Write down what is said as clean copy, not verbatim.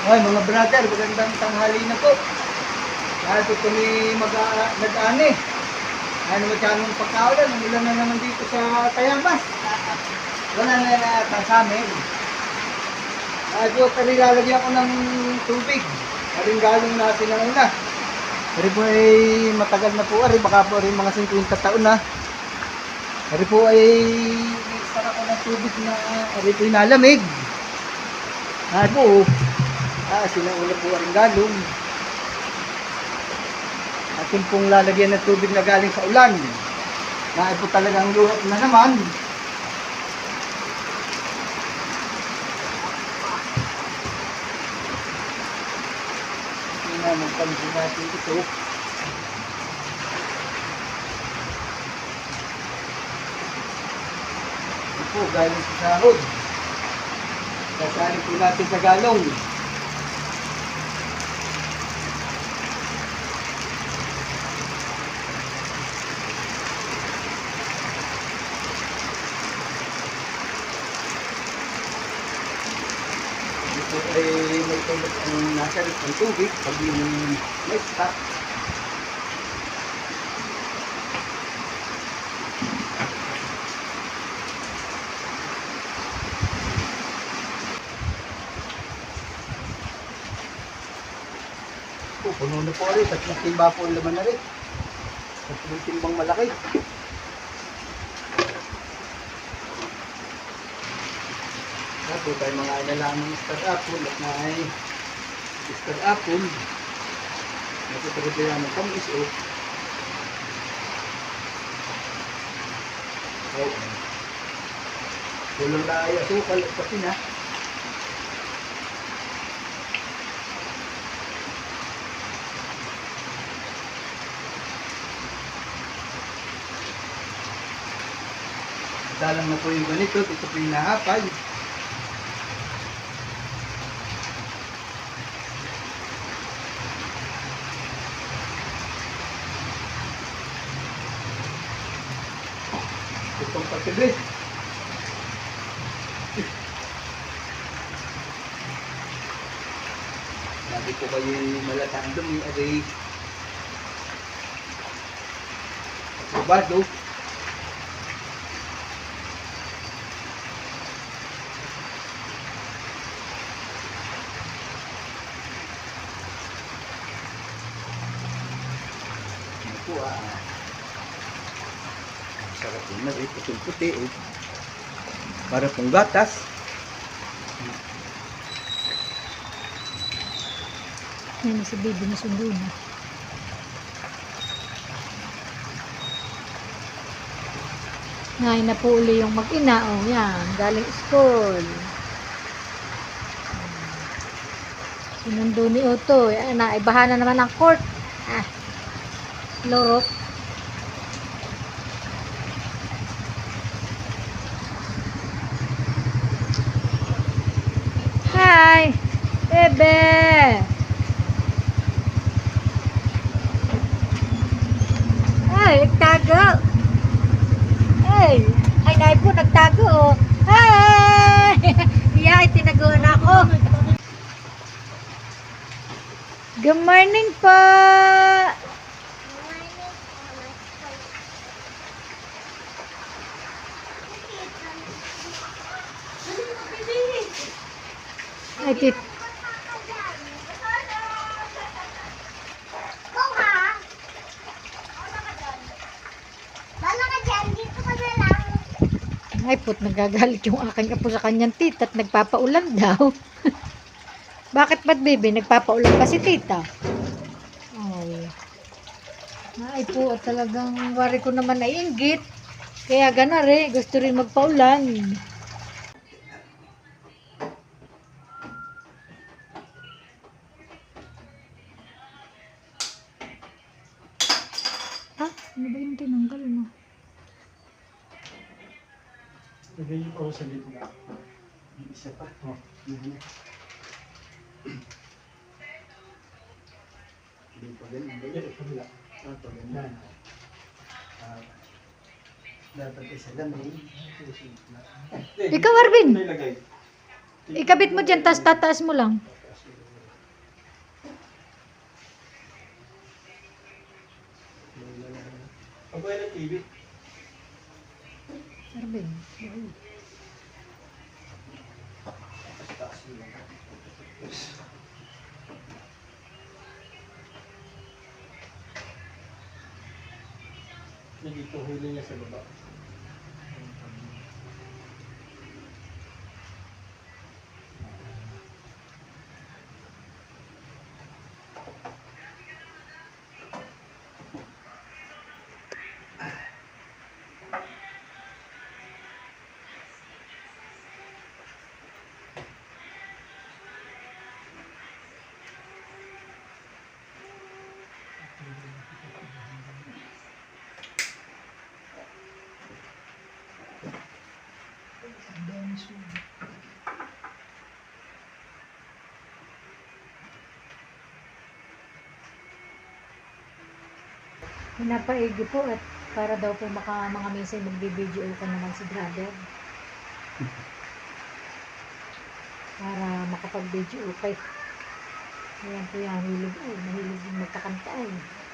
Ay, mga brother, magandang tanghali na po. Ito tuloy nag-ani. Ano masyadong pagkaulan, umulan na naman dito sa Tayabas. Wala na yata sa amin. Ito, nilalagyan ko ng tubig. Aring galong na sinauna. Ari po ay matagal na po, ari baka po rin mga 50 taon na. Ari po ay sarap ko ng tubig na ari po inalamig. Ari po, sinauna po rin galong. Atin pong lalagyan ng tubig na galing sa ulan. Na po talagang luhap na naman. Ito na, magpansin natin ito. Ito po, galing sa sahod. Sasahin po natin sa galong. Ito ay may tulad ang nasa ng tubig pag yung may stock. Puno na po rin, 3 timba po ang laman na rin. 3 timbang malaki. Po tayo mga ilalang ng star apple at may star apple. Natutulog yan ng tamis o. Kulang na ay asukal at pati na. Dalang na po yung ganito, ito po yung nahapay. Itong patibit. Sabi po kayo malatang dumi, aday aprobado. Ano po sarap yun na rin, puting-puti para pong gatas. Yan si baby na sundo na. Ngayon na po uli yung mag-ina. Yan, galing school. Sinundo ni Otto. Naibahan na naman ang court. Lorok. Hi, bebe. Ay, nagtago. Ay, nay po nagtago. Hi. Yeah, tinago na ako. Good morning po. Ay, tit. Ay, put, nagagalit yung aking apo sa kanyang tita at nagpapaulan daw. Bakit ba't, baby? Nagpapaulan pa si tita? Ay po, at talagang wari ko naman naiinggit. Kaya gana rin, gusto rin magpaulan. Ano ba yung tinanggal mo? Lagay yung ako sa dito na. Yung isa pa. Hindi pa ganyan. Ito wala. Ito ganyan. Dapat isa lang. Ikaw, Arvin. Ikabit mo dyan, tas tataas mo lang. Ang buhay ng TV. Arvin. Taas mo lang. Dito huli niya sa baba. Pinapaigi po at para daw po mga minsan magbibideo ka naman si brother. Para makapag-video okay. Ayan po yan, mahilig din magkakanta eh.